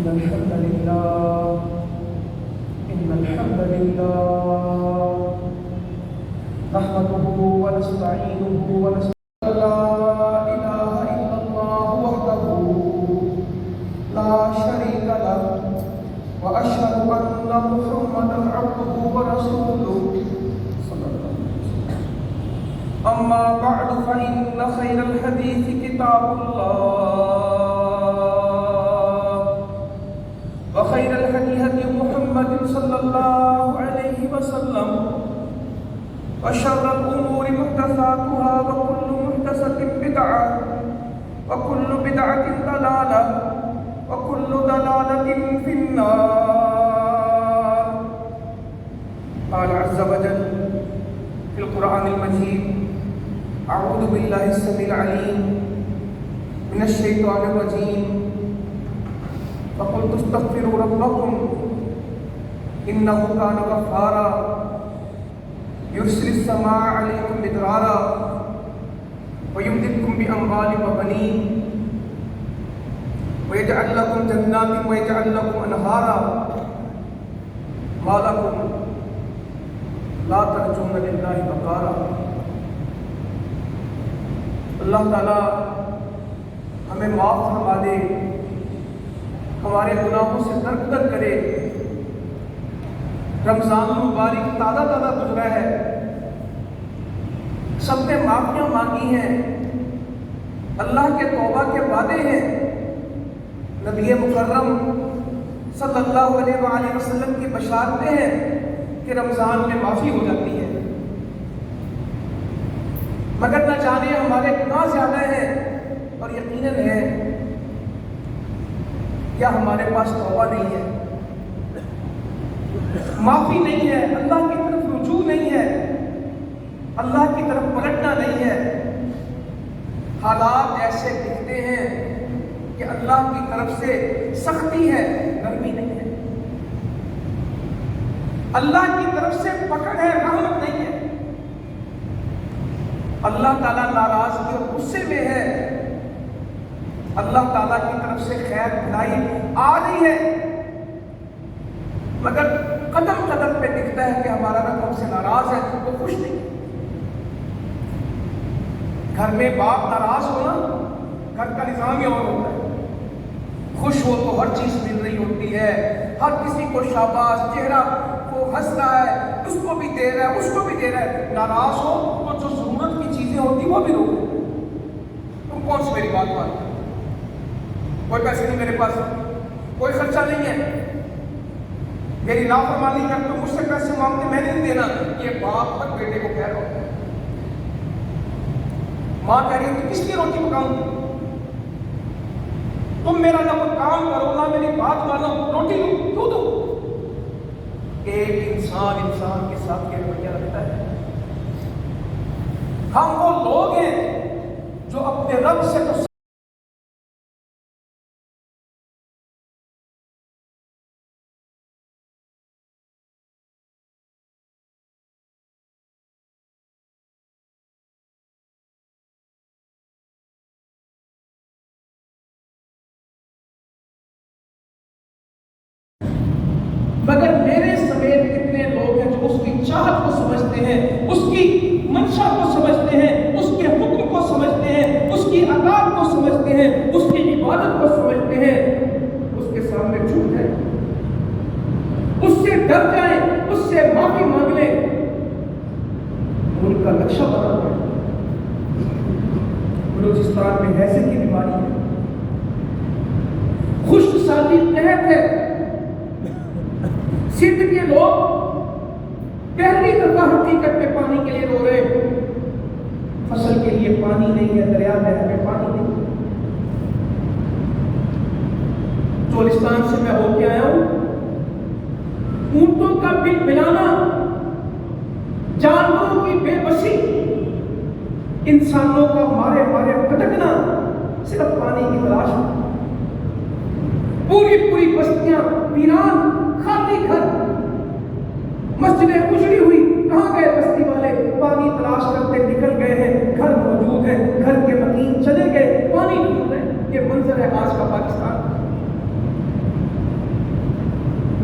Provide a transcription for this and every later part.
إن الحمد لله نحمده ونستعينه ونستغفره لا إله إلا الله وحده لا شريك له وأشهد أن محمدا عبده ورسوله صلى الله عليه وسلم أما بعد فإن خير الحديث كتاب الله وخير الهدي هدي محمد صلى الله عليه وسلم وشر الأمور محدثاتها وكل محدثة بدعة وكل بدعة ضلالة وكل ضلالة في النار. قال عز وجل في القرآن المجيد: أعوذ بالله السميع العليم من الشيطان الرجيم فقلت استغفروا ربكم إنه كان غفارا يرسل السماء عليكم مدرارا ويمددكم بأموال وبنين ويجعل لكم جنات ويجعل لكم أنهارا ما لكم لا ترجون لله وقارا. اللہ تعالیٰ ہمیں معاف فرما دے، ہمارے گناہوں سے درگزر کرے. رمضان المبارک تازہ گزرا ہے، سب نے معافیاں مانگی ہیں، اللہ کے توبہ کے وعدے ہیں. نبی مکرم صلی اللہ علیہ وآلہ وسلم کی بشارتیں ہیں کہ رمضان میں معافی ہو جاتی ہے. مگر نہ جانے ہمارے گناہ زیادہ ہیں اور یقیناً ہے کیا ہمارے پاس توبہ نہیں ہے، معافی نہیں ہے، اللہ کی طرف رجوع نہیں ہے، اللہ کی طرف پلٹنا نہیں ہے. حالات ایسے دکھتے ہیں کہ اللہ کی طرف سے سختی ہے، نرمی نہیں ہے. اللہ کی طرف سے پکڑ ہے، رحمت نہیں ہے. اللہ تعالیٰ ناراضگی اور غصے میں ہے. اللہ تعالیٰ کی طرف سے خیر بھلائی آ رہی ہے، مگر قدم قدم پہ دکھتا ہے کہ ہمارا رب ہم سے ناراض ہے، وہ خوش نہیں. گھر میں باپ ناراض ہونا، گھر کا نظام ہی اور ہوتا ہے. خوش ہو تو ہر چیز مل رہی ہوتی ہے، ہر کسی کو شاباش، چہرہ کو ہنس رہا ہے، اس کو بھی دے رہا ہے، اس کو بھی دے رہا ہے. ناراض ہو تو جو ضرورت کی چیزیں ہوتی وہ بھی روک. تم کون سی میری بات مانتے؟ کوئی پیسے نہیں میرے پاس، کوئی خرچہ نہیں ہے، میری نافرمانی کر تو مجھ سے پیسے مانگتے، میں نے نہیں دینا. یہ باپ پر بیٹے کو کہہ رہا ہوں. ماں کہہ رہی ہے کس کی روٹی پکاؤں؟ تم میرا نہ کوئی کام کرو نہ میری بات مانو، روٹی کیوں دو؟ ایک انسان کے ساتھ کیا رویہ رکھتا ہے. ہم وہ لوگ ہیں جو اپنے رب سے تو مگر میرے سمیت کتنے لوگ ہیں جو اس کی چاہت کو سمجھتے ہیں، اس کی منشا کو سمجھتے ہیں، اس کے حکم کو سمجھتے ہیں، اس کی اطاعت کو سمجھتے ہیں، اس کی عبادت کو سمجھتے ہیں، اس کے سامنے جھک جائیں، اس سے ڈر جائیں، اس سے معافی مانگ لیں. ان کا نقشہ بنا ہوا ہے. بلوچستان میں ایسے کی بیماری ہے، خشک سالی قحط ہے. سندھ کے لوگ پہلی دفعہ حقیقت میں پانی کے لیے رو رہے. فصل کے لیے پانی نہیں ہے، دریا نہر میں پانی نہیں. چولستان سے میں ہو کے آیا ہوں. اونٹوں کا بل بلانا، جانوروں کی بے بسی، انسانوں کا مارے مارے بھٹکنا، صرف پانی کی تلاش. پوری بستیاں ویران، خالی گھر، مسجدیں اجڑی ہوئی. کہاں گئے بستی والے؟ پانی تلاش کرتے نکل گئے ہیں. گھر موجود ہے، گھر کے مکین چلے گئے، پانی ڈھونڈ رہے. یہ منظر ہے آج کا پاکستان.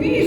30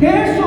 150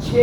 6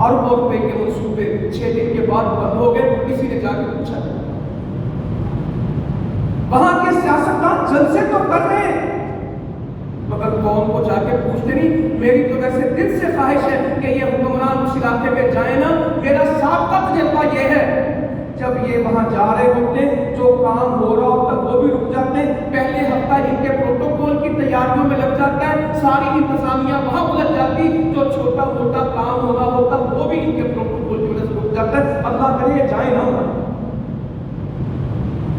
اربوں روپے کے منصوبے 6 دن کے بعد بند ہو گئے. کسی نے جا کے پوچھا وہاں کے سیاستدان جلسے تو کر رہے ہیں مگر قوم کو جا کے پوچھتے نہیں. میری تو ویسے دل سے خواہش ہے کہ یہ حکمران اس علاقے میں جائیں نا. میرا سابقہ تجربہ یہ ہے جب یہ وہاں جا رہے ہوتے جو کام ہو رہا ہوتا وہ بھی رک جاتے ہیں. پہلے ہفتہ ان کے پروٹوکول کی تیاریوں میں لگ جاتا ہے. ساری انتظامیہ وہاں الجھ جاتی. جو چھوٹا موٹا کام ہو رہا ہوتا وہ بھی ان کے پروٹوکول کی وجہ سے رک جاتا ہے. اللہ کرے یہ جائیں نہ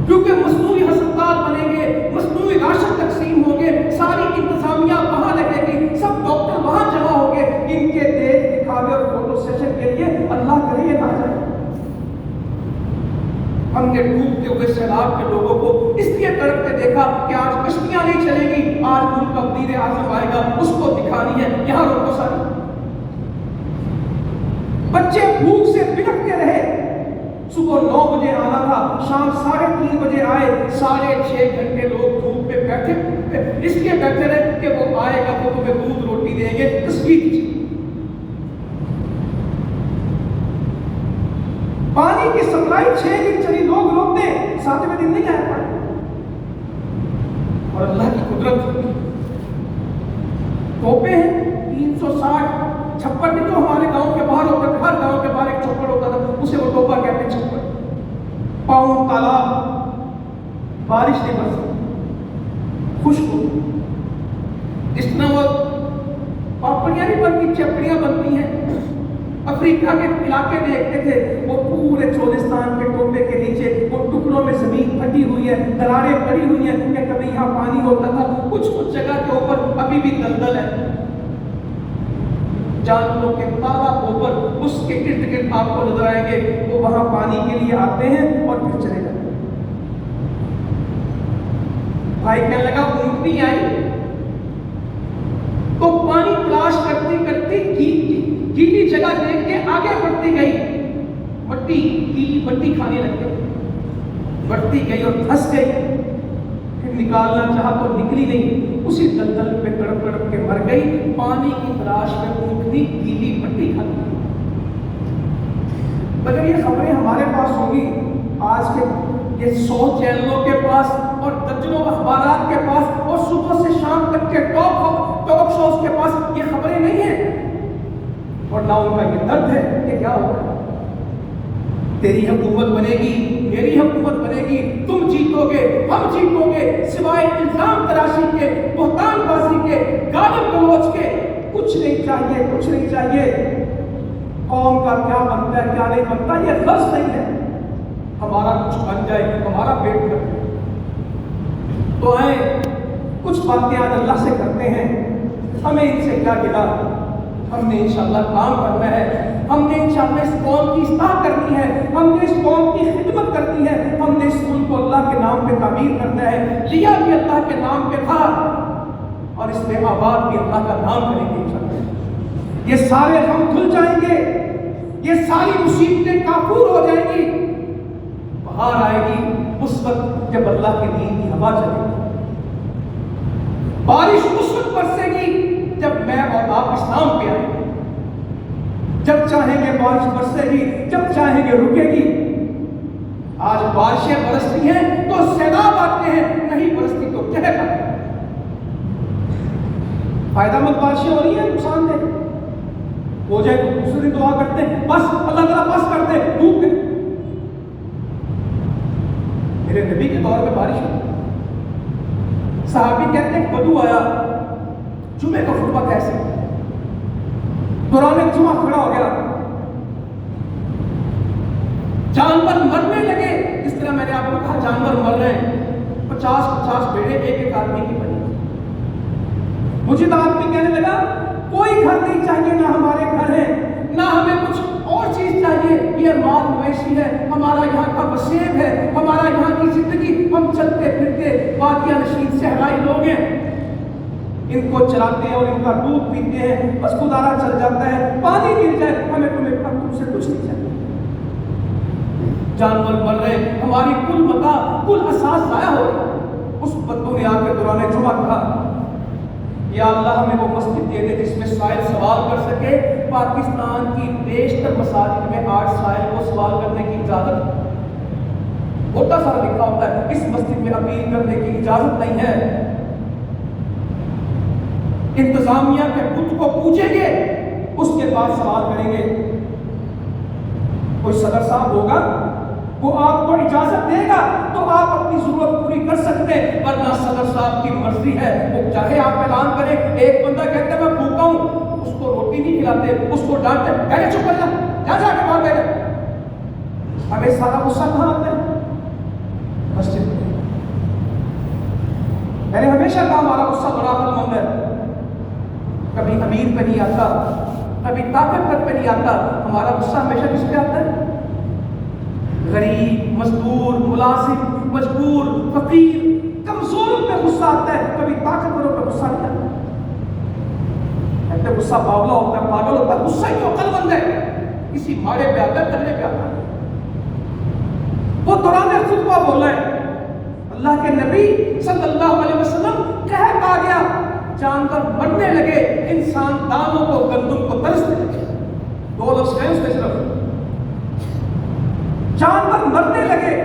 کیونکہ مصنوعی ہسپتال بنیں گے, مصنوعی راشن تقسیم ہوں گے, ساری انتظامیہ وہاں لگے گی, سب ڈاکٹر وہاں جمع ہوں گے ان کے دیکھ دکھاوے اور فوٹو سیشن کے لیے. اللہ کرے یہ نہ جائے. ہم نے ڈوبتے ہوئے سیلاب کے لوگوں کو اس لیے تڑپتے دیکھا کہ آج کشتیاں نہیں چلے گی, آج ملک کا وزیر اعظم آئے گا, اس کو دکھانی ہے. یہاں روکو سر, بچے بھوک سے بلکتے رہے. صبح 9 بجے آنا تھا, شام 3:30 بجے آئے. 6.5 گھنٹے لوگ دھوپ پہ بیٹھے, اس لیے بیٹھے رہے کہ وہ آئے گا تو تمہیں دودھ روٹی دیں گے. تصویر کیجیے, پانی کی سپلائی 6 دن چلی, لوگ روکتے ہیں, 7ویں دن نہیں آیا پانی. اور اللہ کی قدرت, ٹوپے ہیں 360 چھپڑ نہیں جو ہمارے گاؤں کے باہر ہوتا تھا, ہر گاؤں کے باہر ایک چھپڑ ہوتا تھا, اسے وہ ٹوپا کہتے ہیں چھپڑ. پاؤں تالاب, بارش نہیں برسی, خشک ہو. جس طرح وہ پاپڑیاں نہیں بنتی, چپڑیاں بنتی ہیں. افریقہ کے علاقے دیکھتے تھے وہ پورے چولستان کے ٹوپے کے نیچے وہ ٹکڑوں میں زمین پھٹی ہوئی ہے, دراریں پڑی ہوئی ہیں کہ کبھی یہاں پانی ہوتا تھا. کچھ جگہ کے اوپر ابھی بھی دلدل ہے. جانوروں کے تازہ اوپر اس کے ارد گرد آپ کو نظر آئیں گے, وہ وہاں پانی کے لیے آتے ہیں اور پھر چلے جاتے ہیں. بھائی کہنے لگا اونٹنی آئی تو پانی تلاش کرتی کرتی گیلی جگہ دیکھ کے آگے بڑھتی گئی. گیلی مٹی کھانے لگ گئی, بڑھتی گئی اور پھنس گئی. پھر نکالنا چاہا تو نکلی نہیں, اسی دلدل پہ تڑپ تڑپ کے مر گئی. پانی کی تلاش میں اونٹنی گیلی مٹی کھاتی. مگر یہ خبریں ہمارے پاس ہوں گی, آج کے یہ 100 چینلوں کے پاس اور درجنوں اخبارات کے پاس اور صبح سے شام تک کے ٹاک شوز کے پاس یہ خبریں نہیں ہیں. اور نہ ان کا یہ درد ہے کہ کیا ہوگا. تیری حکومت بنے گی, میری حکومت بنے گی, تم جیتو گے, ہم جیتو گے, سوائے الزام تراشی کے, بہتان بازی کے, گالی گلوچ کے کچھ نہیں چاہیے, کچھ نہیں چاہیے. قوم کا کیا بنتا ہے کیا نہیں بنتا یہ غرض نہیں ہے. ہمارا کچھ بن جائے, ہمارا پیٹ بھر جائے. تو آئیں کچھ باتیں آج اللہ سے کرتے ہیں. ہمیں ان سے کیا گلا, ہم نے انشاءاللہ کام کرنا ہے. ہم نے انشاءاللہ اس قوم کی اصلاح کرنی ہے, ہم نے اس قوم کی خدمت کرنی ہے. ہم نے اس ملک کو اللہ کے نام پہ تعمیر کرنا ہے. لیا بھی اللہ کے نام پہ تھا اور اس میں آباد بھی اللہ کا نام کریں گے انشاءاللہ. یہ سارے غم دھل جائیں گے, یہ ساری مصیبتیں کافور ہو جائیں گی. بہار آئے گی اس وقت جب اللہ کے دین کی ہوا چلے گی. بارش اس وقت برسے گی جب میں اور آپ اسلام پہ آئیں گے. جب چاہیں گے بارش برسے گی, جب چاہیں گے رکے گی. آج بارشیں برستی ہیں تو سیلاب آتے ہیں, نہیں برستی تو قحط آتے ہیں. فائدہ مند بارشیں ہو رہی ہیں, نقصان دہ ہو جائے تو دوسرے دن دعا کرتے ہیں بس اللہ تعالیٰ بس کر دے, ڈوب گئے. میرے نبی کے دور میں بارش ہوئی, صحابی کہتے ہیں بدو آیا, جمعے کا خطبہ کیسے, دوران جمعہ کھڑا ہو گیا, جانور مرنے لگے. اس طرح میں نے آپ کو کہا جانور مر رہے ہیں, 50 بیڑے ایک آدمی کی بنی. مجھے تو آدمی کہنے لگا کوئی گھر نہیں چاہیے, نہ ہمارے گھر ہے, نہ ہمیں کچھ اور چیز چاہیے. یہ مال مویشی ہے, ہمارا یہاں کا وسیب ہے, ہمارا یہاں کی زندگی, ہم چلتے پھرتے وادیاں نشین صحرائی لوگ ہیں, ان کو چلاتے ہیں اور ان کا دودھ پیتے ہیں, بس گزارا چل جاتا ہے. پانی مل جائے ہمیں تم سے کچھ نہیں چاہیے. جانور مر رہے, ہماری کل متا کل اساس ضائع ہو رہا. اس بدو نے آ کے دوران جمعہ کہا یا اللہ ہمیں وہ مسجد دے دے جس میں سائل سوال کر سکے, پاکستان کی بیشتر مساجد میں 8 سائل کو سوال کرنے کی اجازت موٹا سارا لکھا ہوتا ہے، اس مسجد میں اپیل کرنے کی اجازت نہیں ہے۔ انتظامیہ کے بت کو پوچھیں گے، اس کے بعد سوال کریں گے۔ کوئی صدر صاحب ہوگا وہ آپ کو اجازت دے گا تو آپ اپنی ضرورت پوری کر سکتے ہیں، ورنہ صدر صاحب کی مرضی ہے، وہ چاہے آپ اعلان کریں۔ ایک بندہ کہتا ہے میں بھوکا ہوں، اس کو روٹی نہیں کھلاتے، اس کو ڈانٹتے، پہلے چپ کر جا کے باہر بیٹھ۔ ہمیں سارا غصہ کہاں آتا ہے؟ مسجد میں۔ میں نے ہمیشہ کہا ہمارا غصہ بڑا عقل مند ہے، کبھی امیر پہ نہیں آتا، کبھی طاقتور پہ نہیں آتا، ہمارا غصہ ہمیشہ کس پہ آتا ہے؟ غریب، مزدور، ملازم، مجبور، فقیر، کمزوروں پہ غصہ آتا ہے، کبھی طاقتوروں پہ غصہ نہیں آتا۔ کہتے غصہ باولا ہوتا ہے، پاگل ہوتا ہے، غصہ ہی تو عقل مند ہے، کسی ماڑے پہ آتا ہے، کرنے پہ آتا ہے۔ وہ دوران خطبہ بولا ہے، اللہ کے نبی صلی اللہ علیہ وسلم کہہ آ گیا، جانور مرنے لگے، انسان دانوں کو گندم کو ترسنے لگے۔ 2 لفظ کہیں اس میں صرف جانور مرنے لگے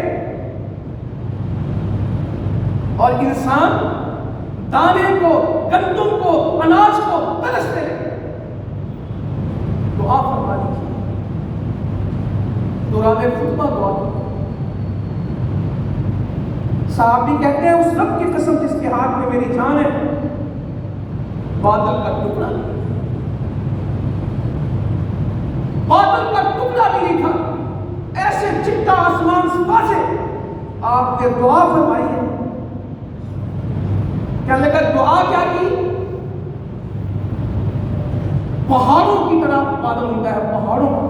اور انسان دانے کو، گندم کو، اناج کو ترسنے لگے۔ دعا فرما دیجیے، دوران خطبہ دعا کی۔ صحابی کہتے ہیں اس رب کی قسم جس کے ہاتھ میں میری جان ہے، بادل کا ٹکڑا بھی نہیں تھا، ایسے چٹا آسمان سے آپ نے دعا فرمائی ہے۔ کیا لگا دعا کیا کی؟ پہاڑوں کی طرح بادل ہوتا ہے، پہاڑوں کی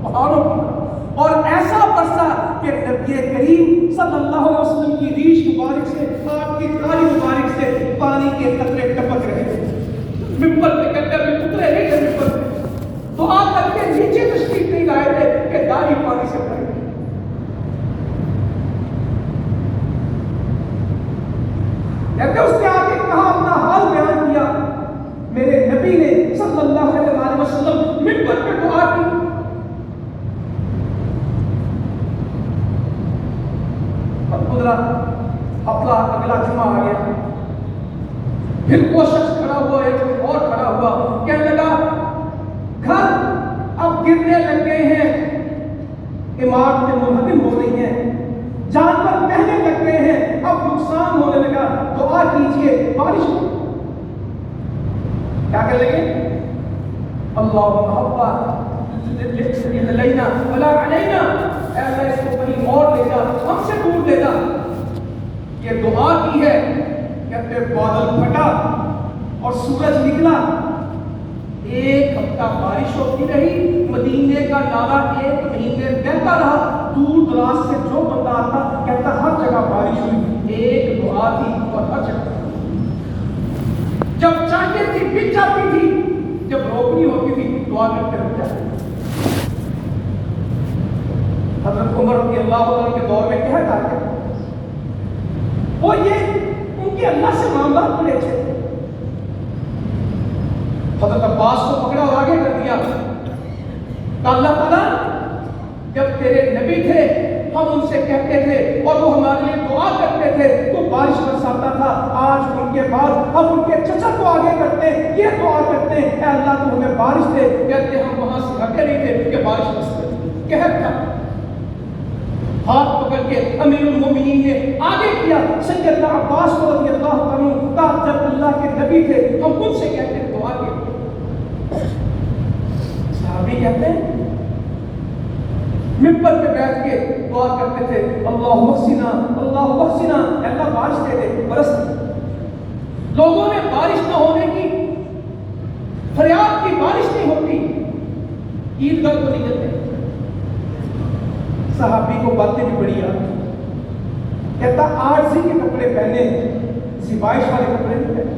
طرح، اور ایسا برسا کہ نبی کریم صلی اللہ علیہ وسلم کی ریش مبارک سے، آپ کی کاری مبارک سے پانی کے قطرے ٹپک رہے تھے۔ ممبر پہ کہتے ہیں اترے نہیں تھے ممبر پہ، دعا کر کے نیچے تشریف نہیں لائے تھے کہ داڑھی پانی سے بھر گئی۔ کہتے اس نے آگے کہا، اپنا حال بیان کیا، میرے نبی نے صلی اللہ علیہ وسلم ممبر پہ دعا کی۔ اپنا اگلا جمعہ آ گیا، پھر وہ شخص کھڑا ہوا، ایک اور کھڑا ہوا، کہنے لگا گھر اب گرنے لگ گئے ہیں، عمارتیں منہدم ہو رہی ہیں، جانور بہنے لگ گئے ہیں، اب نقصان ہونے لگا، دعا کیجئے بارش ہو۔ کیا کہنے لگے؟ اللہم حبا لینا ولا علینا، اے اللہ اس کو کہیں اور لے جا، ہم سے دور لے جا۔ یہ دعا کی ہے، کہتے بادل پھٹا اور سورج نکلا، 1 ہفتہ بارش ہوتی رہی، مدینے کا نالا 1 مہینے بہتا رہا، دور دراز سے جو بندہ آتا کہتا ہر جگہ بارش ہوئی، ایک دعا تھی اور ہر جگہ۔ جب چاہیے تھی بک جاتی تھی، جب روکنی ہوتی تھی دعا کرتے رہ جاتے۔ حضرت عمر رضی اللہ عنہ کے دور میں کیا تھا کہ وہ یہ ان کے اللہ سے معاملات بڑے اچھے تھے۔ حضرت عباس کو پکڑا اور آگے کر دیا کہ اللہ تعالیٰ جب تیرے نبی تھے ہم ان سے کہتے تھے اور وہ ہمارے لیے دعا کرتے تھے تو بارش برساتا تھا، آج ان کے بعد ہم ان کے چچا کو آگے کرتے ہیں، یہ دعا کرتے ہیں اے اللہ تو ہمیں بارش دے، کہتے ہم وہاں سے ہٹے نہیں تھے کہ بارش برستے تھی۔ کہر تھا، ہاتھ پکڑ کے امیر المومنین نے آگے کیا، سیدنا عباس رضی اللہ عنہ جب اللہ کے نبی تھے ہم ان سے کہتے ہیں دعا کے۔ صحابی کہتے ہیں ممبر پہ بیٹھ کے دعا کرتے تھے، اللہ بخشنا اللہ بارش دے دے، برس دے۔ لوگوں نے بارش نہ ہونے کی فریاد کی، بارش نہیں ہوتی، عیدگاہ کو نہیں جاتے۔ صحابی کو باتیں بھی بڑی یاد، کہتا آرزی کے کپڑے پہنے، زبائش والے کپڑے نہیں پہنے،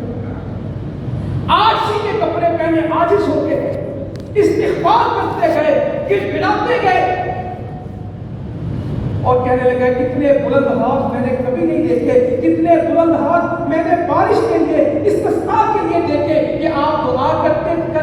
آرزی کے کپڑے پہنے، عاجز ہو کے استغفار کرتے گئے، گڑگڑاتے گئے اور کہنے لگا کتنے بلند ہاتھ میں نے کبھی نہیں دیکھے، کتنے بلند ہاتھ میں نے بارش کے لیے، استسقاء کے لیے دیکھے کہ آپ دعا کر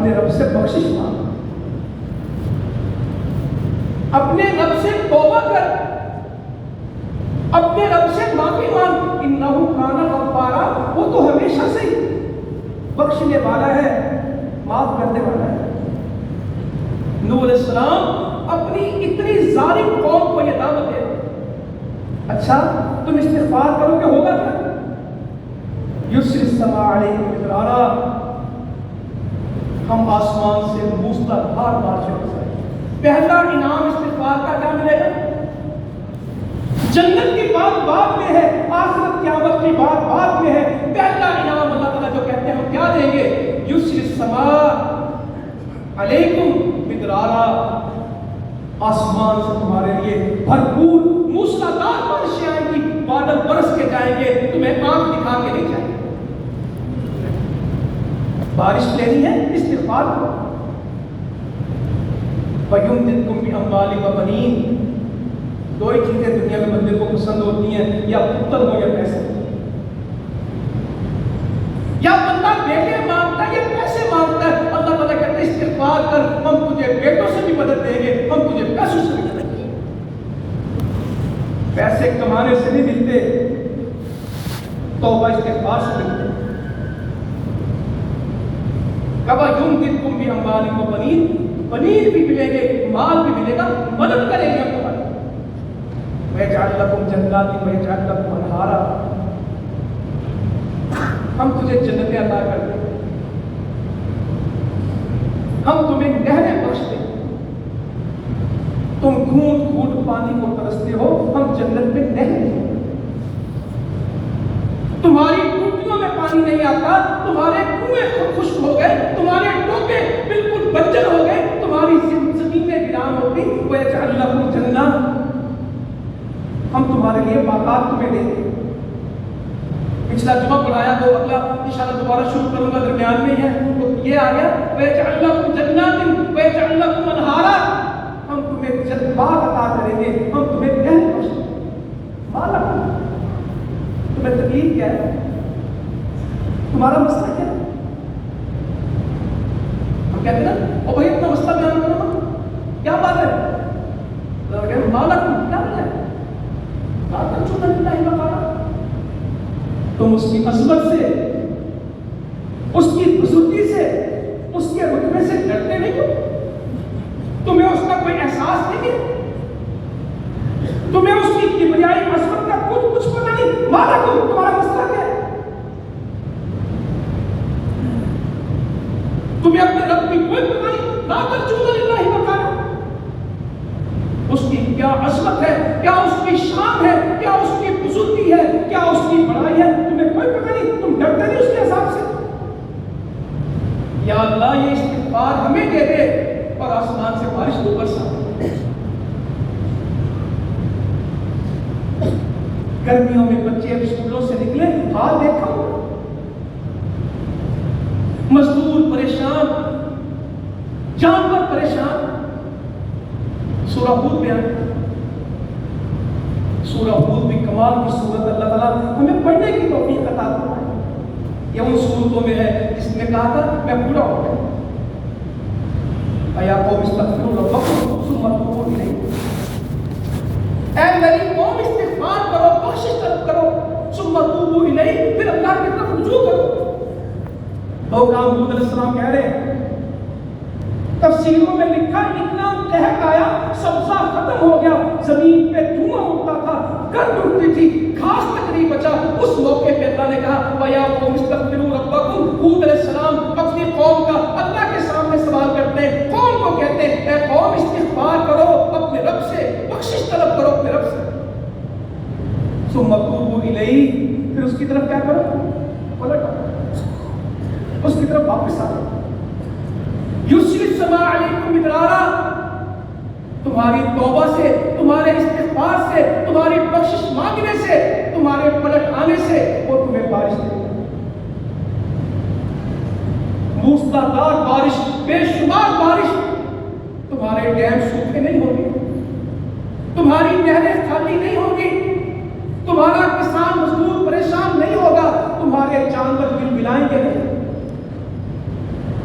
اپنے رب سے بخشش مانگ، اپنے رب سے توبہ کر، اپنے رب سے معافی مانگ۔ انہ کان غفارا، وہ تو ہمیشہ سے بخشنے والا ہے، معاف کرنے والا ہے۔ نوح علیہ السلام اپنی اتنی ظالم قوم کو یہ دعوت دے، اچھا تم استغفار کرو گے ہوگا کیا؟ یسر السماء علیکم مدرارا، ہم آسمان سے موسلادھار بارشیں برسائیں۔ پہلا انعام استغفار کا کیا ملے گا؟ جنت کی بات بعد میں ہے، آخرت قیامت کی بات بعد میں ہے۔ پہلا انعام اللہ تعالیٰ جو کہتے ہیں ہم کیا دیں گے؟ یسر السماء علیکم مدرارا، آسمان سے تمہارے لیے بھرپور موسلادھار بارشیں آئیں گی، بادل برس کے جائیں گے، تمہیں آنکھ دکھا کے نہیں جائیں گے۔ بارش لینی ہے استغفار کو۔ وَيُمْدِدْكُمْ بِأَمْوَالٍ وَبَنِينَ، دو ہی چیزیں دنیا میں بندے کو پسند ہوتی ہیں، یا پتر ہو یا پیسے۔ یا بندہ بیٹے مانگتا ہے یا پیسے مانگتا ہے، اللہ تعالیٰ کہتے ہیں استغفار کر، ہم تجھے بیٹوں سے بھی مدد دیں گے، ہم تجھے پیسوں سے بھی مدد دیں گے۔ پیسے کمانے سے نہیں ملتے، توبہ استغفار سے ملتے۔ کبا یمددکم باموال وبنین، بنین بھی ملیں گے، مال بھی ملے گا، مدد کریں گے ہم تمہاری۔ وَيَجْعَلْ لَكُمْ جَنَّاتٍ وَيَجْعَلْ لَكُمْ أَنْهَارًا، ہم تجھے جنتیں عطا کر دیں، ہم تمہیں نہریں بخش دیں، تم گھونٹ گھونٹ پانی کو ترستے ہو، ہم جنت میں نہریں دیں، تمہاری ٹوٹیوں میں پانی نہیں آتا، تمہارے کنویں خشک ہو گئے، تمہارے ٹوپے بالکل بنجر ہو گئے، تمہاری زمینیں ویران ہوتی، وَيَجْعَلْ لَكُمْ جَنَّاتٍ، ہم تمہارے لیے باغات تمہیں دیں گے۔ پچھلا جمعہ پڑھایا تو اگلا انشاءاللہ دوبارہ شروع کروں گا، درمیان میں ہے تو یہ آ گیا وَيَجْعَلْ لَكُمْ جَنَّاتٍ وَيَجْعَلْ لَكُمْ أَنْهَارًا، ہم تمہیں باغ عطا کریں گے، ہم تمہیں نہر بخش دیں گے۔ مالک، تمہیں تکلیف کیا ہے؟ تمہارا مسئلہ کیا ہے؟ ہم کہتے ہیں نا او بھائی اپنا مسئلہ بیان کرو نا، کیا بات ہے؟ مالک کیا ہے؟ تم اس کی عظمت سے، اس کی بزرگی سے، اس کے رتبے سے ڈرتے نہیں ہو؟ تمہیں اس کا کوئی احساس نہیں ہے؟ تمہیں اس کی کبریائی عظمت کا کچھ پتہ نہیں؟ مالا تمہارا مسئلہ کیا ہے؟ تمہیں اپنے رب کی کوئی پتہ نہیں؟ لا ترجون للہ وقارا، اس کی کیا عظمت ہے، کیا اس کی شان ہے، کیا اس کی بزرگی ہے، کیا اس کی بڑائی ہے، تمہیں کوئی پتہ نہیں؟ تم ڈرتے نہیں اس کے حساب سے؟ یا اللہ یہ استغفار ہمیں دے دے اور آسمان سے بارش تو برسا۔ گرمیوں میں بچے اب اسکولوں سے نکلے، حال دیکھا، مزدور پریشان، جانور پریشان۔ سورہ ہود بیان، سورہ ہود بھی کمال کی سورت، اللہ تعالیٰ ہمیں پڑھنے کی توفیق عطا فرمائے۔ یہ ان سورتوں میں ہے جس نے کہا تھا میں بوڑھا ہو گیا، اَيَا قَوْمِ اسْتَغْفِرُوا رَبَّكُمْ ثُمَّ تُوبُوا إِلَيْهِ، اے میری قوم استغفار کرو، بخشش طلب کرو، ثُمَّ تُوبُوا إِلَيْهِ، پھر اللہ کی طرف رجوع کرو۔ وہ کام حود علیہ السلام کہہ رہے ہیں، تفسیروں میں لکھا اتنا قحط آیا، سبزہ ختم ہو گیا، زمین پہ دھواں اٹھتا تھا، گرد اٹھتی تھی، گھاس تک نہیں بچا۔ اس موقع پہ اللہ نے کہا وَيَا قَوْمِ اسْتَغْفِرُوا رَبَّكُمْ، حود علیہ السلام اپنی قوم کا اللہ کے سامنے سوال کرتے ہیں، قوم کو کہتے ہیں اے قوم استغفار کرو، اپنے رب سے بخشش طلب کرو، اپنے رب سے، ثُمَّ تُوبُوا إِلَيْهِ، پھر اس کی طرف کیا کرو؟ پلٹ آؤ، اس کی طرف واپس آؤ۔ یُسْرِ السَّمَاءَ عَلَيْكُمْ مِدْرَارًا، تمہاری توبہ سے، تمہارے استغفار سے، تمہاری بخشش مانگنے سے، تمہارے پلٹ آنے سے وہ تمہیں بارش دے گا، موسلادھار بارش، بے شمار بارش۔ تمہارے ڈیم سوکھے نہیں ہوں گے، تمہاری نہریں خالی نہیں ہوں گی، تمہارا کسان مزدور پریشان نہیں ہوگا، تمہارے جانور بل بلائیں گے نہیں۔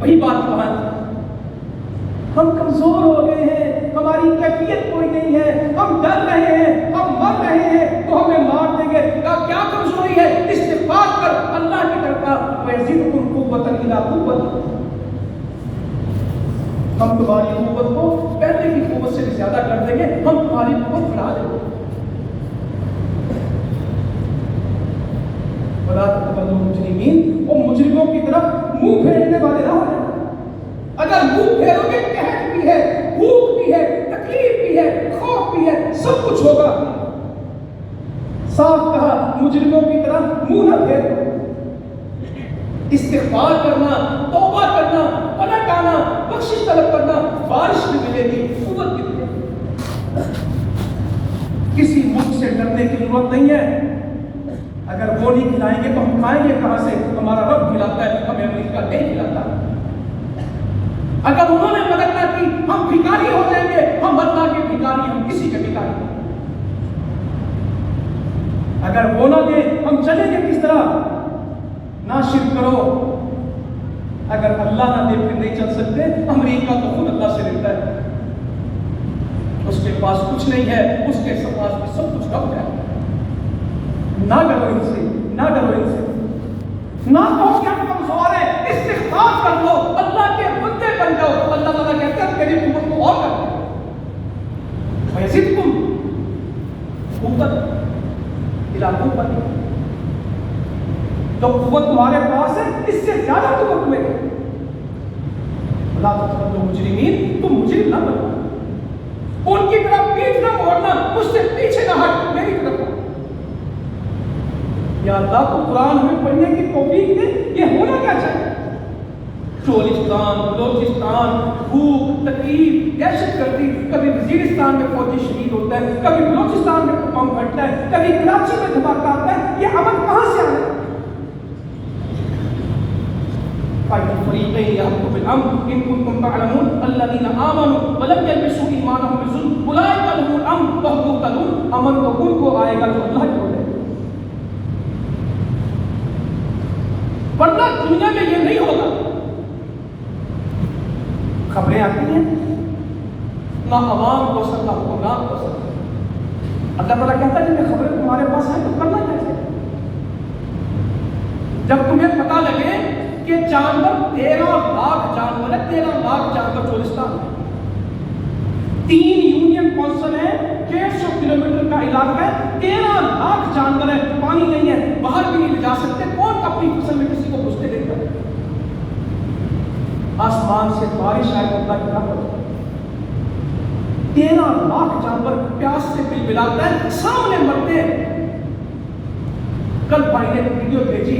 وہی بات کہاں ہم کمزور ہو گئے ہیں, ہماری کیفیت کوئی نہیں ہے, ہم ڈر رہے ہیں, ہم مر رہے ہیں تو ہمیں مار دیں گے. کیا کمزوری ہے؟ استغفار کر اللہ کی طرف وَيَزِدْكُمْ قُوَّةً إِلَىٰ قُوَّتِكُمْ. ہم تمہاری قوت کو پہلے کی قوت سے زیادہ کر دیں گے, ہم تمہاری قوت بڑھا دیں گے. وَلَا تَتَوَلَّوْا مُجْرِمِينَ, وہ مجرموں کی طرف منہ پھیرنے والے نہ ہو جائیں. اگر منہ پھیرو گے, قحط بھی ہے, بھوک بھی ہے, تکلیف بھی ہے, خوف بھی ہے, سب کچھ ہوگا. صاف کہا, مجرموں کی طرف منہ نہ پھیرو. استغفار کرنا, توبہ کرنا, پلٹ آنا, بخشش طلب کرنا, بارش بھی ملے گی, قوت بھی ملے گی. کسی ملک سے ڈرنے کی ضرورت نہیں ہے. اگر وہ نہیں کھلائیں گے تو ہم کھائیں گے کہاں سے؟ ہمارا رب کھلاتا ہے, ہمیں امریکہ نہیں کھلاتا. اگر انہوں نے مدد نہ کی ہم بھکاری ہو جائیں گے, ہم اللہ کے بھکاری, ہم کسی کے بھکاری نہیں. اگر وہ نہ دے ہم چلیں گے کس طرح؟ نہ شرک کرو, اگر اللہ نہ دے پھر نہیں چل سکتے. امریکہ تو خود اللہ سے لیتا ہے, اس کے پاس کچھ نہیں ہے, اس کے پاس میں سب کچھ رب ہے. نہ ڈرو ان سے, نہ ڈرو ان سے, نہ کہو کہ ہم کمزور ہیں. استغفار کر لو, اللہ کے بندے بن جاؤ. اللہ تعالیٰ کہتے ہیں تیری قوت کو اور کر دیں. وَيَزِدْكُمْ قُوَّةً إِلَىٰ قُوَّتِكُمْ. جو قوت تمہارے پاس ہے اس سے زیادہ قوت تمہیں دے. لا تتوجہ مجرمین, تم مجرم نہ بنو, ان کی طرف پیٹھ نہ موڑنا, مجھ سے پیچھے نہ ہٹ, میری طرف. یا اللہ تو قرآن ہمیں پڑھنے کی توفیق دے. یہ ہونا کیا چاہیے؟ چولستان, بلوچستان, بھوک, تکلیف, دہشت گردی. کبھی وزیرستان میں فوجی شہید ہوتا ہے, کبھی بلوچستان میں بم پھٹتا ہے, کبھی کراچی میں دھماکہ آتا ہے. یہ امن کہاں سے آیا؟ فَالْفَرِيقَيْنِ يَحْكُمُ بِالْأَمْرِ إِن كُنتُمْ تَعْلَمُونَ الَّذِينَ آمَنُوا وَلَمْ يَلْبِسُوا إِيمَانَهُم بِظُلْمٍ أُولَٰئِكَ لَهُمُ الْأَمْنُ وَهُمْ مُهْتَدُونَ. امن تو ان کو آئے گا جو اللہ کی ہے, ورنہ دنیا میں یہ نہیں ہوگا. خبریں آتی ہیں, نہ عوام کو سب, نہ حکمران کو سب. اللہ تعالیٰ کہتا ہے جب خبریں تمہارے پاس ہیں تو کرنا کیسے؟ جب تمہیں پتہ لگے کہ جانور 13 لاکھ جانور ہے, 13 لاکھ جانور چولستان میں, 3 یونین کونسل ہے, 150 کلومیٹر کا علاقہ ہے, 13 لاکھ جانور ہے, پانی نہیں ہے, باہر بھی نہیں لے جا سکتے. کون اپنی فصل میں کسی کو گھسنے دیتا ہے؟ آسمان سے بارش آئے اللہ کی رحمت. 13 لاکھ جانور پیاس سے بل بلاتا ہے, سامنے مرتے ہیں. کل بھائی نے ویڈیو بھیجی,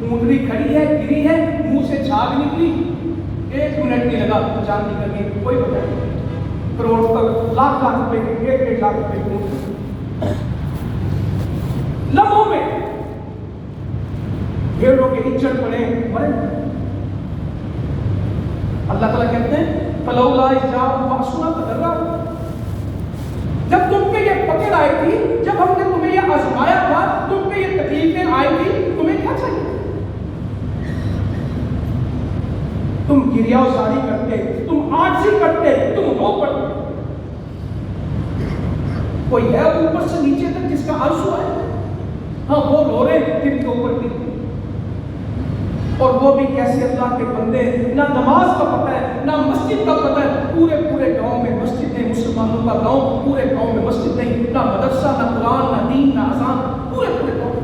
اونٹنی کھڑی ہے, گری ہے, منہ سے جھاگ نکلی, 1 منٹ نہیں لگا جان نکل گئی. کوئی وجہ نہیں. کروڑ تک, لاکھ روپے کی, 1.5 لاکھ روپے کی لمحوں میں بھیڑوں کے اچڑ پڑے مرے. اللہ تعالیٰ کہتے ہیں فَلَوْلَا إِذْ جَاءَهُمْ بَأْسُنَا تَضَرَّعُوا. جب تم پہ یہ پکڑ آئی تھی, جب ہم نے تمہیں یہ آزمایا تھا, تم پہ یہ تکلیفیں آئی تھی, تمہیں کیا چاہیے؟ تم گریہ ساری کرتے, تم عاجزی کرتے, تم رو پڑتے. کوئی ہے اوپر سے نیچے تک جس کا آنسو ہے؟ ہاں, وہ رو رہے دن کے اوپر دن, اور وہ بھی کیسے اللہ کے بندے, نہ نماز کا پتہ ہے, نہ مسجد کا پتہ ہے. پورے گاؤں میں مسجد نہیں, مسلمانوں کا گاؤں, پورے گاؤں میں مسجد نہیں, نہ مدرسہ, نہ قرآن, نہ دین, نہ اذان, پورے گاؤں.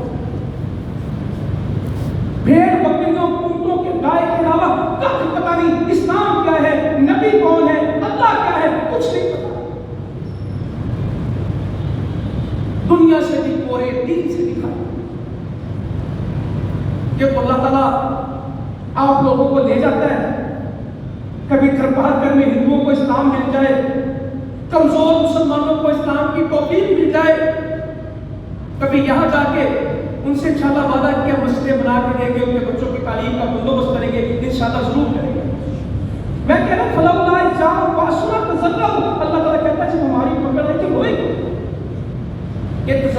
بھیڑ بکریوں, اونٹوں کے گائے کے علاوہ کچھ پتہ نہیں. اسلام کیا ہے, نبی کون ہے, اللہ کیا ہے, کچھ نہیں پتہ. دنیا سے بھی پورے دین سے دکھائی کہ اللہ تعالیٰ آپ لوگوں کو لے جاتا ہے. کبھی تھرپہر میں ہندوؤں کو اسلام مل جائے, کمزور مسلمانوں کو اسلام کی توفیق مل جائے, کبھی یہاں جا کے ان سے انشاءاللہ وعدہ کیا مسجدیں بنا کے دیں گے, ان کے بچوں کی تعلیم کا بندوبست کریں گے, انشاءاللہ ضرور کریں گے. میں کہہ رہا ہوں فَلَوْلَا إِذْ جَاءَهُمْ بَأْسُنَا تَضَرَّعُوا. اللہ تعالیٰ کہتا ہے جب ہماری پکڑ ہے کہ روئے گے. یہ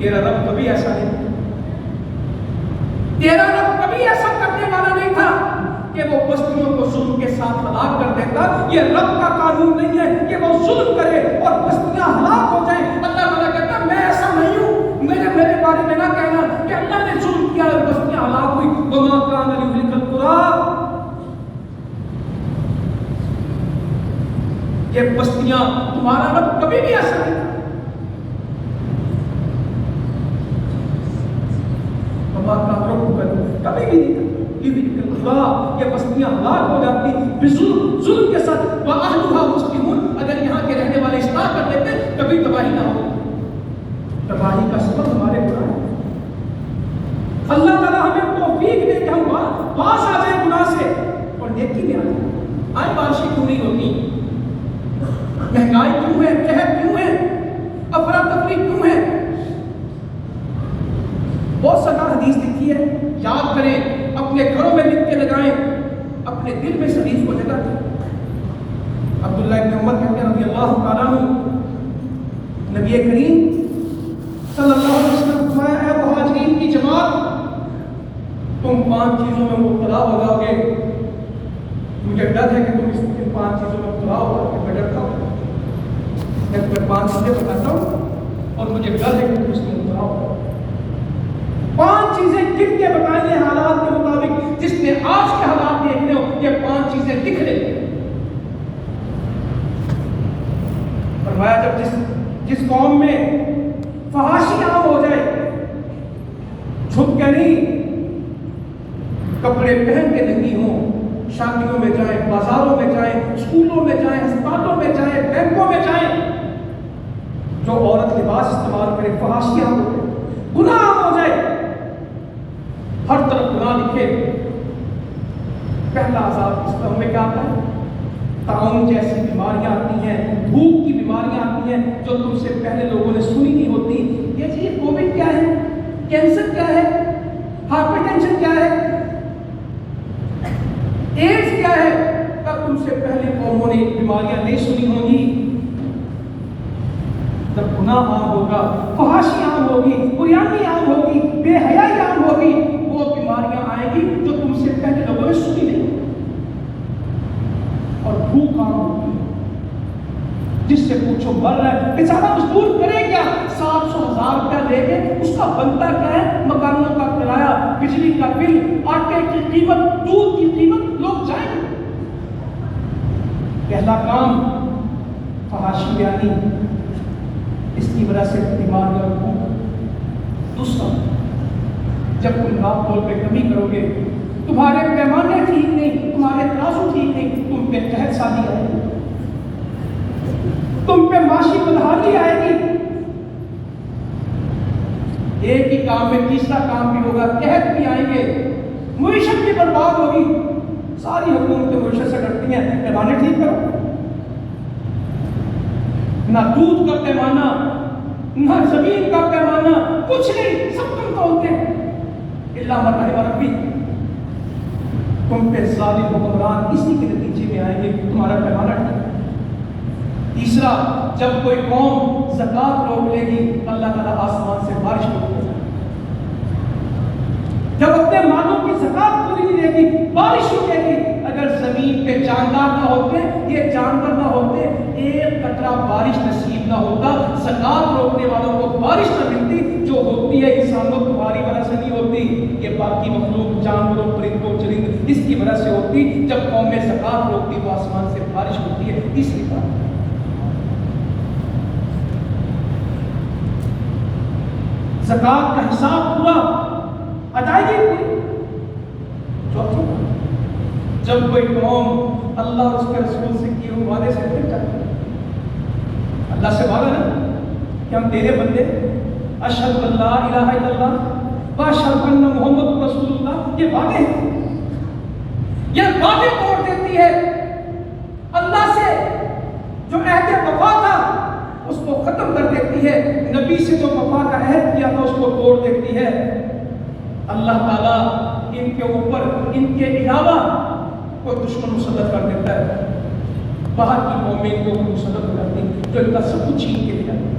تیرا رب کبھی ایسا نہیں، تیرا رب کبھی ایسا کرنے والا نہیں تھا کہ وہ بستیوں کو ظلم کے ساتھ ہلاک کر دیتا. یہ رب کا قانون نہیں ہے کہ وہ ظلم کرے اور بستیاں ہلاک ہو جائیں. اللہ تعالیٰ کہتا ہے میں ایسا نہیں ہوں. میرے بارے میں نہ کہنا کہ اللہ نے ظلم کیا اور بستیاں ہلاک ہوئی. وما کان لیہلک القری، یہ بستیاں تمہارا رب کبھی بھی ایسا نہیں تھا. کبھی بھی نہیں تھا. یہ بستیاں ہلاک ہو جاتی ظلم کے ساتھ. وَأَهْلُهَا مُسْلِمُونَ، اگر یہاں کے رہنے والے اصلاح کر دیتے کبھی تباہی نہ ہو. تباہی کا سبب ہمارے گناہ ہے. اللہ تعالیٰ ہمیں توفیق دے کہ ہم باز آ جائیں گناہ سے اور نیکی میں آ جائیں. آج بارشیں کیوں نہیں ہوتی؟ مہنگائی کیوں ہے؟ قحط کیوں ہے؟ افراتفری کیوں ہے؟ بہت سارا حدیث لکھی ہے، یاد کریں، اپنے گھروں میں لکھ کے لگائیں، اپنے دل میں اس حدیث کو جگہ دیں. عبداللہ ابن عمر کہتے ہیں رضی اللہ تعالیٰ عنہ، نبی کریم صلی اللہ علیہ وسلم فرمایا اے مہاجرین کی جماعت، تم 5 چیزوں میں مبتلا ہو جاؤ گے. مجھے ڈر ہے کہ تم اس 5 چیزوں میں مبتلا ہو جاؤ گے. میں ڈرتا ہوں، میں تمہیں 5 چیزیں بتاتا ہوں اور مجھے ڈر ہے کہ تم اس میں مبتلا ہو جاؤ. 5 چیزیں گن کے بتائیے حالات کے مطابق. جس نے آج کے حالات دیکھ رہے ہو یہ 5 چیزیں لکھ لیں. فرمایا جس قوم میں فحاشی عام ہو جائے، چھپ کے نہیں، کپڑے پہن کے نہیں ہوں، شادیوں میں جائیں، بازاروں میں جائیں، اسکولوں میں جائیں، ہسپتالوں میں جائیں، بینکوں میں جائیں، جو عورت لباس استعمال کرے، فحاشی عام ہو جائے، گناہ عام ہو جائے، ہر طرف گناہ لکھے. پہلا عذاب اس میں کیا آتا ہے؟ طاعون جیسی بیماریاں آتی ہیں، بھوک کی بیماریاں آتی ہیں جو تم سے پہلے لوگوں نے سنی نہیں ہوتی. یہ کووڈ کیا ہے، کینسر کیا ہے، ہائپر ٹینشن کیا ہے، ایڈز کیا ہے، تب تم سے پہلے قوموں نے بیماریاں نہیں سنی ہوں گی. جب گناہ عام ہوگا، فحاشی عام ہوگی، بریانی عام ہوگی، بے حیائی عام ہوگی، وہ بیماریاں آئیں گی جو تم سے پہلے لوگوں نے سنی نہیں. اور بھوک عام ہوگی، جس سے پوچھو مر رہا ہے، بیچارہ مزدور کرے کیا؟ 700,000 روپیہ لے کے اس کا بنتا کیا ہے؟ مکانوں کا کرایہ، بجلی کا بل، آٹے کی قیمت، دودھ کی قیمت. لوگ جائیں گے. پہلا کام فحاشی بیانی، اس کی وجہ سے بیماریاں اور بھوک. دوسرا، جب تم ناپ تول پہ کمی کرو گے، تمہارے پیمانے ٹھیک نہیں، تمہارے ترازو ٹھیک نہیں، تم پہ قحط سالی آئے گی، تم پہ معاشی بدحالی آئے گی. ایک ہی کام میں تیسرا کام بھی ہوگا، قحط بھی آئیں گے، معیشت بھی برباد ہوگی. ساری حکومتیں معیشت سے ڈرتی ہیں، پیمانے ٹھیک کرو. نہ دودھ کا پیمانہ، نہ زمین کا پیمانہ، کچھ نہیں، سب تم تولتے ہیں. اللہ من رحم ربی. تم پہ ظالم حکمران اسی کے نتیجے میں آئیں گے، تمہارا پیمانہ ٹھیک. تیسرا، جب کوئی قوم زکوٰۃ روک لے گی، اللہ تعالیٰ آسمان سے بارش روک لے گا. جب اپنے مالوں کی زکوٰۃ پوری نہیں دے گی، بارش رکے گی. اگر زمین پہ جاندار نہ ہوتے، یہ جانور نہ ہوتے، ایک قطرہ بارش نصیب نہ ہوتا. زکوٰۃ روکنے والوں کو بارش نہ ملتی. جو ہوتی ہے انسانوں تمہاری وجہ سے نہیں ہوتی، یہ باقی مخلوق، جانوروں، پرندوں، چرند، اس کی وجہ سے ہوتی. جب قوم میں زکوٰۃ روکتی تو آسمان سے بارش ہوتی ہے. تیسری بات، زکوٰۃ کا حساب پورا، ادائیگی پوری. چوتھی بات، جب کوئی قوم اللہ اور اس کے رسول سے کیے ہوئے وعدے سے پھر جاتی ہے. اللہ سے وعدہ نا کہ ہم تیرے بندے، اشہد ان لا الہ الا اللہ واشہد ان محمد رسول اللہ، یہ وعدے ہیں. یہ وعدے توڑ دیتی ہے. اللہ سے جو عہد وفا تھا اس کو ختم کر دیتی ہے. نبی سے جو وفا کا عہد کیا تھا اس کو توڑ دیتی ہے. اللہ تعالیٰ ان کے اوپر، ان کے علاوہ کوئی دشمن مسلط کر دیتا ہے. باہر کی قومیں ان کے اوپر مسلط ہو جاتی ہیں جو ان کا سب کچھ چھین کے لے جاتی ہیں.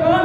5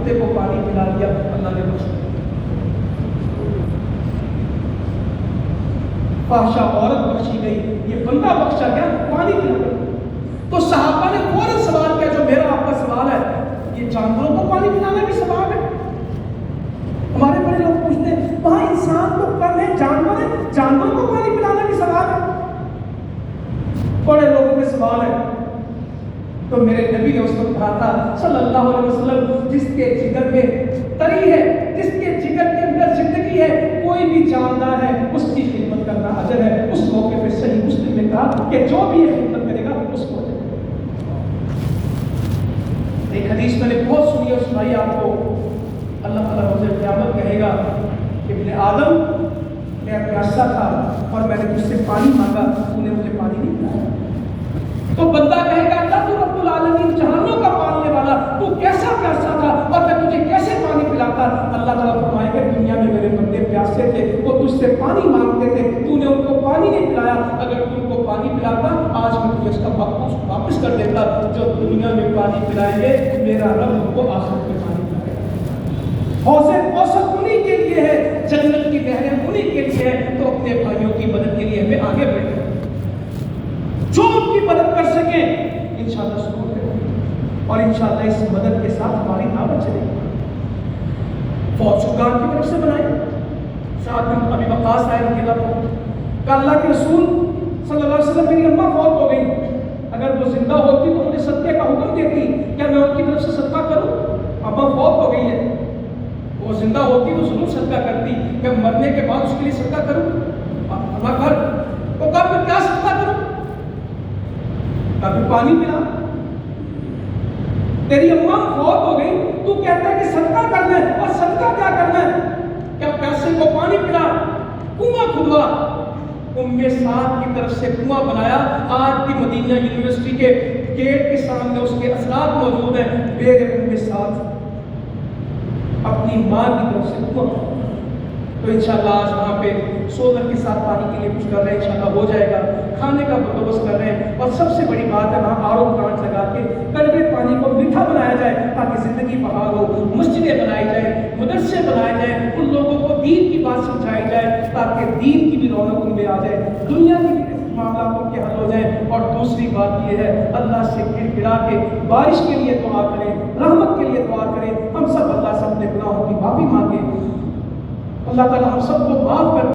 کتے کو پانی پلا دیا، اللہ نے بخش دیا۔ فحشہ عورت بخشی گئی، یہ بندہ بخشا گیا پانی پلا دیا۔ تو صحابہ نے فوراً سوال کیا جو میرا آپ کا سوال ہے، یہ جانوروں کو پانی پلانا بھی ثواب ہے؟ ہمارے بڑے لوگ پوچھتے ہیں وہاں انسان تو کم ہے، جانور ہے، جانوروں کو پانی پلانا بھی ثواب ہے؟ بڑے لوگوں کے سوال ہے۔ تو میرے نبی نے اس کو کہا تھا صلی اللہ علیہ وسلم، جس کے جگر میں تری ہے، جس کے جگر کے اندر زندگی ہے، کوئی بھی جاندار ہے، اس کی خدمت کرنا اجر ہے۔ اس موقع پہ صحیح مسلم نے کہا کہ جو بھی یہ خدمت کرے گا اس کو اجر ہے۔ ایک حدیث میں نے بہت سنی اور سنائی آپ کو، اللہ تعالیٰ روز قیامت کہے گا کہ ابن آدم میں پیاسا تھا اور میں نے تجھ سے پانی مانگا، تو نے مجھے پانی نہیں پلایا۔ تو بندہ کہے گا اللہ تو رب العالمین جہانوں کا پالنے والا، تو کیسا پیاسا تھا اور میں تجھے کیسے پانی پلاتا؟ اللہ تعالیٰ فرمائے گا دنیا میں میرے بندے پیاسے تھے، وہ تجھ سے پانی مانگتے تھے، تو نے ان کو پانی نہیں پلایا۔ اگر تو ان کو پانی پلاتا آج میں تجھے اس کا واپس کر دیتا۔ جو دنیا میں پانی پلائیں گے میرا رب ان کو آخرت میں پانی پلائے گا۔ حوض کوثر انہی کے لیے ہے، جنت کی نہریں انہی کے لیے ہے۔ تو اپنے بھائیوں کی مدد کے لیے ہمیں آگے بڑھنا ہے، جو ان کی مدد کر سکیں انشاءاللہ ضرور کریں، اور انشاءاللہ اس مدد کے ساتھ ہماری دعوت چلے گی۔ فوج شکار کی طرف سے بنائے، ساتھ میں ابی وقاص آئے رضی اللہ عنہ، کہ اللہ کے رسول صلی اللہ علیہ وسلم میری اماں فوت ہو گئی، اگر وہ زندہ ہوتی تو مجھے صدقے کا حکم دیتی، کیا میں ان کی طرف سے صدقہ کروں؟ اماں فوت ہو گئی ہے، وہ زندہ ہوتی تو ضرور صدقہ کرتی، میں مرنے کے بعد اس کے لیے صدقہ کروں؟ اماں گھر وہ کہا میں کیا صدقہ کروں؟ کبھی پانی پلا، تیری اماں فوت ہو گئی، تو کہتا ہے کہ صدقہ کرنا ہے، اور صدقہ کیا کرنا ہے؟ کیا پیسے کو پانی پلا، کنواں کھدوا، ام سعد کی طرف سے کنواں بنایا۔ آج بھی مدینہ یونیورسٹی کے گیٹ کے سامنے اس کے اثرات موجود ہیں، بیر ام سعد اپنی ماں کی طرف سے کنواں۔ تو انشاءاللہ آج وہاں پہ سولر کے ساتھ پانی کے لیے کچھ کر رہے ہیں، انشاءاللہ ہو جائے گا، کھانے کا بندوبست کر رہے ہیں، اور سب سے بڑی بات ہے وہاں آر او پلانٹ لگا کے کڑوے پانی کو میٹھا بنایا جائے تاکہ زندگی بحال ہو، مسجدیں بنائی جائیں، مدرسے بنائے جائیں، ان لوگوں کو دین کی بات سمجھائی جائے تاکہ دین کی بھی رونق ان میں آ جائے، دنیا کی بھی معاملات کے حل ہو جائیں۔ اور دوسری بات یہ ہے اللہ سے گر گرا کے بارش کے لیے دعا کریں، رحمت کے لیے دعا کریں، ہم سب اللہ سے اپنے گناہوں کی معافی مانگیں، اللہ تعالیٰ ہم سب کو معاف کر